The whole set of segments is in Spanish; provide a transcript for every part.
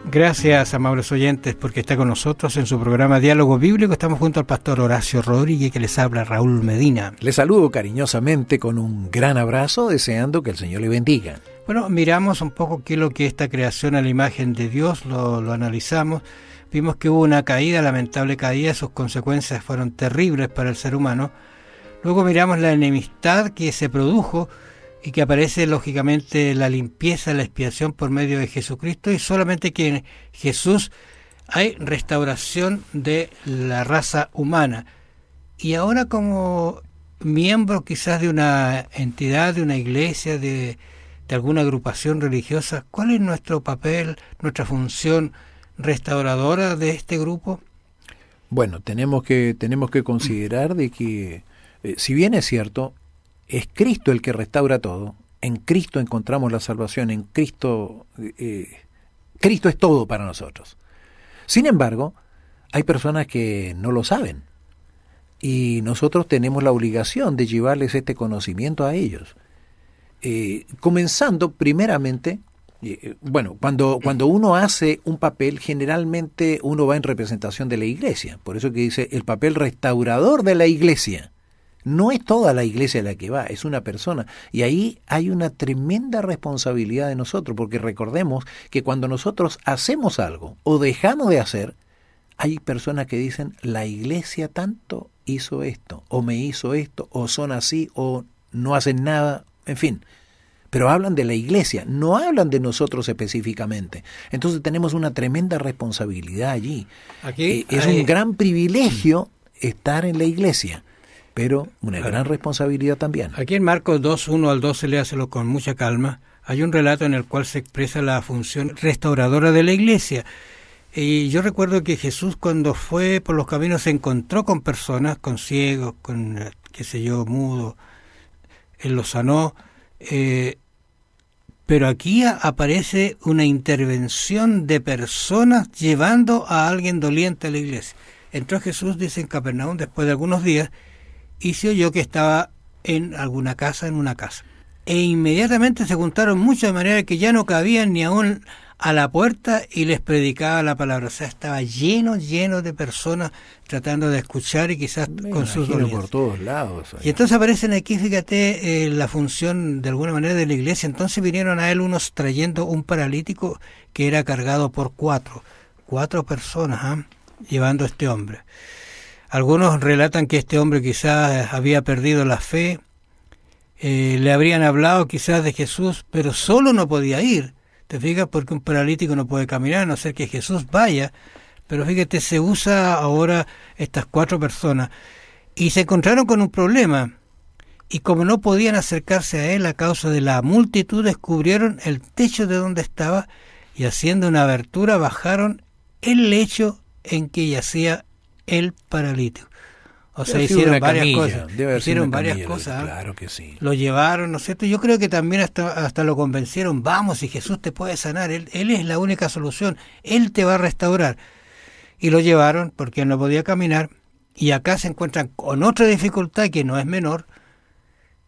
Gracias, amables oyentes, porque está con nosotros en su programa Diálogo Bíblico. Estamos junto al pastor Horacio Rodríguez, que les habla Raúl Medina. Les saludo cariñosamente con un gran abrazo, deseando que el Señor le bendiga. Bueno, miramos un poco qué es lo que esta creación a la imagen de Dios, lo analizamos. Vimos que hubo una caída, lamentable caída, sus consecuencias fueron terribles para el ser humano. Luego miramos la enemistad que se produjo y que aparece lógicamente la limpieza, la expiación por medio de Jesucristo, y solamente que en Jesús hay restauración de la raza humana. Y ahora, como miembro quizás de una entidad, de una iglesia, de alguna agrupación religiosa, ¿cuál es nuestro papel, nuestra función restauradora de este grupo? Bueno, tenemos que considerar de que, si bien es cierto, es Cristo el que restaura todo, en Cristo encontramos la salvación, en Cristo, Cristo es todo para nosotros. Sin embargo, hay personas que no lo saben, y nosotros tenemos la obligación de llevarles este conocimiento a ellos. Comenzando primeramente, cuando uno hace un papel, generalmente uno va en representación de la iglesia, por eso que dice el papel restaurador de la iglesia. No es toda la iglesia la que va, es una persona. Y ahí hay una tremenda responsabilidad de nosotros, porque recordemos que cuando nosotros hacemos algo o dejamos de hacer, hay personas que dicen, la iglesia tanto hizo esto, o me hizo esto, o son así, o no hacen nada, en fin. Pero hablan de la iglesia, no hablan de nosotros específicamente. Entonces tenemos una tremenda responsabilidad allí. Un gran privilegio estar en la iglesia, pero una gran responsabilidad también. Aquí en Marcos 2, 1 al 12, léaselo con mucha calma, hay un relato en el cual se expresa la función restauradora de la iglesia. Y yo recuerdo que Jesús, cuando fue por los caminos, se encontró con personas, con ciegos, con, mudos, Él los sanó, pero aquí aparece una intervención de personas llevando a alguien doliente a la iglesia. Entró Jesús, dice, en Capernaum después de algunos días, y se oyó que estaba en una casa. E inmediatamente se juntaron muchos, de manera que ya no cabían ni aún a la puerta, y les predicaba la palabra. O sea, estaba lleno de personas tratando de escuchar, y quizás con sus dolencias. Por todos lados. Y entonces aparecen aquí, fíjate, la función de alguna manera de la iglesia. Entonces vinieron a él unos trayendo un paralítico que era cargado por cuatro personas, llevando a este hombre. Algunos relatan que este hombre quizás había perdido la fe, le habrían hablado quizás de Jesús, pero solo no podía ir. ¿Te fijas? Porque un paralítico no puede caminar, a no ser que Jesús vaya. Pero fíjate, se usa ahora estas 4 personas. Y se encontraron con un problema. Y como no podían acercarse a él a causa de la multitud, descubrieron el techo de donde estaba, y haciendo una abertura bajaron el lecho en que yacía el paralítico. O sea, hicieron varias cosas. Claro que sí. Lo llevaron, ¿no es cierto? Yo creo que también hasta lo convencieron. Vamos, si Jesús te puede sanar, él es la única solución, Él te va a restaurar. Y lo llevaron porque no podía caminar. Y acá se encuentran con otra dificultad que no es menor.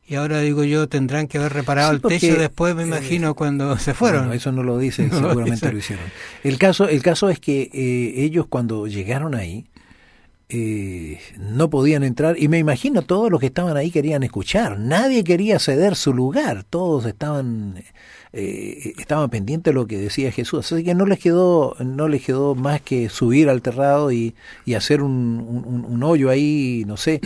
Y ahora digo yo, tendrán que haber reparado el techo después, me imagino, cuando se fueron. Bueno, eso no lo dice, seguramente lo hicieron. El caso es que ellos, cuando llegaron ahí, no podían entrar, y me imagino todos los que estaban ahí querían escuchar. Nadie quería ceder su lugar, todos estaban pendientes de lo que decía Jesús. Así que no les quedó más que subir al terrado y hacer un hoyo ahí, no sé,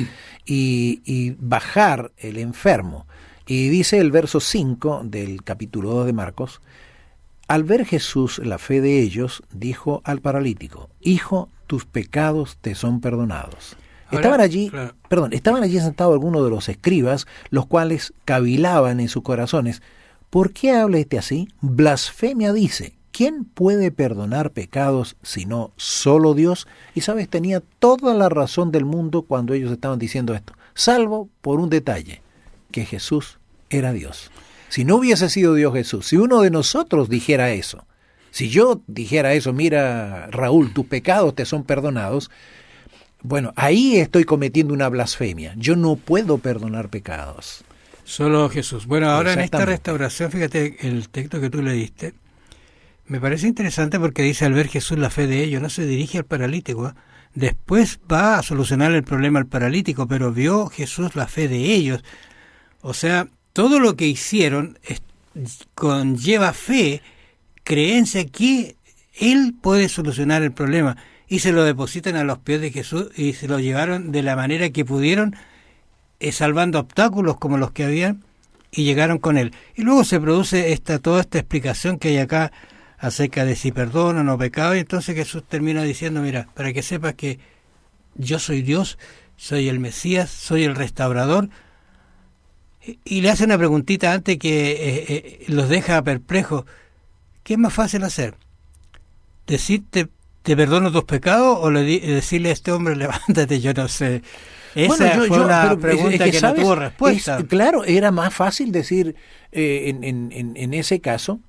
y bajar el enfermo. Y dice el verso 5 del capítulo 2 de Marcos: al ver Jesús la fe de ellos, dijo al paralítico: Hijo, tus pecados te son perdonados. Estaban allí sentados algunos de los escribas, los cuales cavilaban en sus corazones: ¿por qué habla este así? Blasfemia dice. ¿Quién puede perdonar pecados sino solo Dios? Y sabes, tenía toda la razón del mundo cuando ellos estaban diciendo esto, salvo por un detalle, que Jesús era Dios. Si no hubiese sido Dios Jesús, si uno de nosotros dijera eso, si yo dijera eso, mira, Raúl, tus pecados te son perdonados, bueno, ahí estoy cometiendo una blasfemia. Yo no puedo perdonar pecados. Solo Jesús. Bueno, ahora en esta restauración, fíjate el texto que tú le diste, Me parece interesante porque dice al ver Jesús la fe de ellos, no se dirige al paralítico, ¿eh? Después va a solucionar el problema al paralítico, pero vio Jesús la fe de ellos. O sea, todo lo que hicieron conlleva fe, creencia que Él puede solucionar el problema. Y se lo depositan a los pies de Jesús y se lo llevaron de la manera que pudieron, salvando obstáculos como los que habían, y llegaron con Él. Y luego se produce toda esta explicación que hay acá acerca de si perdonan o pecado, y entonces Jesús termina diciendo, mira, para que sepas que yo soy Dios, soy el Mesías, soy el restaurador, y le hace una preguntita antes que los deja perplejos. ¿Qué es más fácil hacer? ¿Decirte te perdono tus pecados o decirle a este hombre levántate? Yo no sé. Esa fue una pregunta que no tuvo respuesta. Claro, era más fácil decir en ese caso.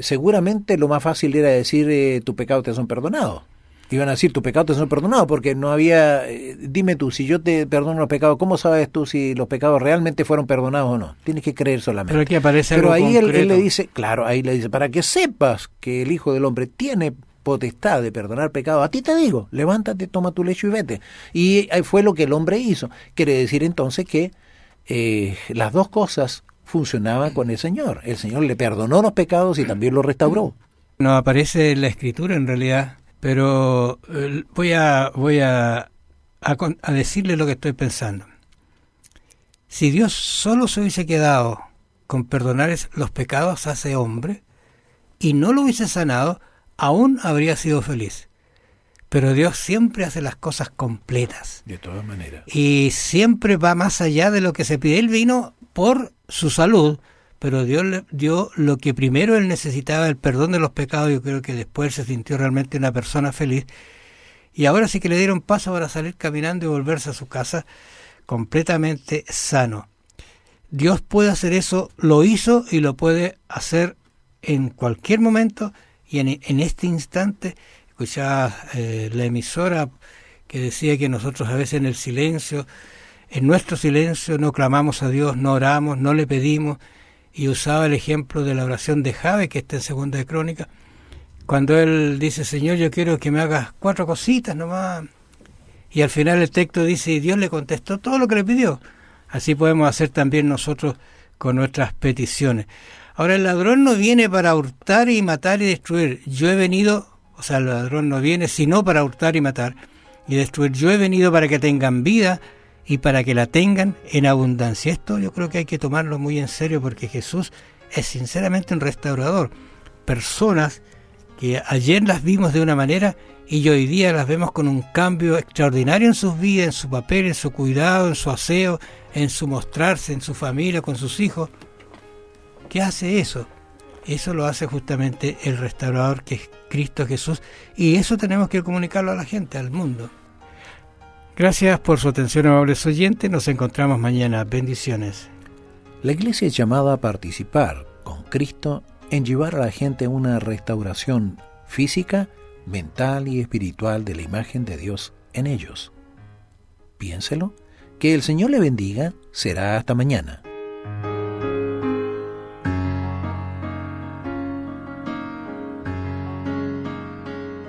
Seguramente lo más fácil era decir tus pecados te son perdonados. Iban a decir tus pecados te son perdonados porque no había, dime tú, si yo te perdono los pecados, ¿cómo sabes tú si los pecados realmente fueron perdonados o no? Tienes que creer solamente. Pero aquí aparece algo concreto. Pero ahí él le dice, claro, ahí le dice, para que sepas que el Hijo del Hombre tiene potestad de perdonar pecados, a ti te digo, levántate, toma tu lecho y vete. Y fue lo que el hombre hizo. Quiere decir entonces que las dos cosas funcionaban con el Señor. El Señor le perdonó los pecados y también los restauró. No aparece en la Escritura en realidad, pero voy a decirle lo que estoy pensando. Si Dios solo se hubiese quedado con perdonar los pecados a ese hombre y no lo hubiese sanado, aún habría sido feliz. Pero Dios siempre hace las cosas completas. De todas maneras. Y siempre va más allá de lo que se pide. Él vino por su salud, pero Dios le dio lo que primero él necesitaba, el perdón de los pecados. Yo creo que después se sintió realmente una persona feliz. Y ahora sí que le dieron paso para salir caminando y volverse a su casa completamente sano. Dios puede hacer eso, lo hizo y lo puede hacer en cualquier momento. Y en este instante, escuchaba la emisora que decía que nosotros a veces en el silencio, en nuestro silencio no clamamos a Dios, no oramos, no le pedimos, y usaba el ejemplo de la oración de Jabe, que está en Segunda de Crónicas, cuando él dice, Señor, yo quiero que me hagas 4 cositas nomás, y al final el texto dice, y Dios le contestó todo lo que le pidió. Así podemos hacer también nosotros con nuestras peticiones. Ahora, el ladrón no viene para hurtar y matar y destruir. Yo he venido, o sea, el ladrón no viene sino para hurtar y matar y destruir. Yo he venido para que tengan vida y para que la tengan en abundancia. Esto yo creo que hay que tomarlo muy en serio porque Jesús es sinceramente un restaurador. Personas que ayer las vimos de una manera y hoy día las vemos con un cambio extraordinario en sus vidas, en su papel, en su cuidado, en su aseo, en su mostrarse, en su familia, con sus hijos. ¿Qué hace eso? Eso lo hace justamente el restaurador, que es Cristo Jesús, y eso tenemos que comunicarlo a la gente, al mundo. Gracias por su atención, amables oyentes. Nos encontramos mañana. Bendiciones. La Iglesia es llamada a participar con Cristo en llevar a la gente a una restauración física, mental y espiritual de la imagen de Dios en ellos. Piénselo. Que el Señor le bendiga. Será hasta mañana.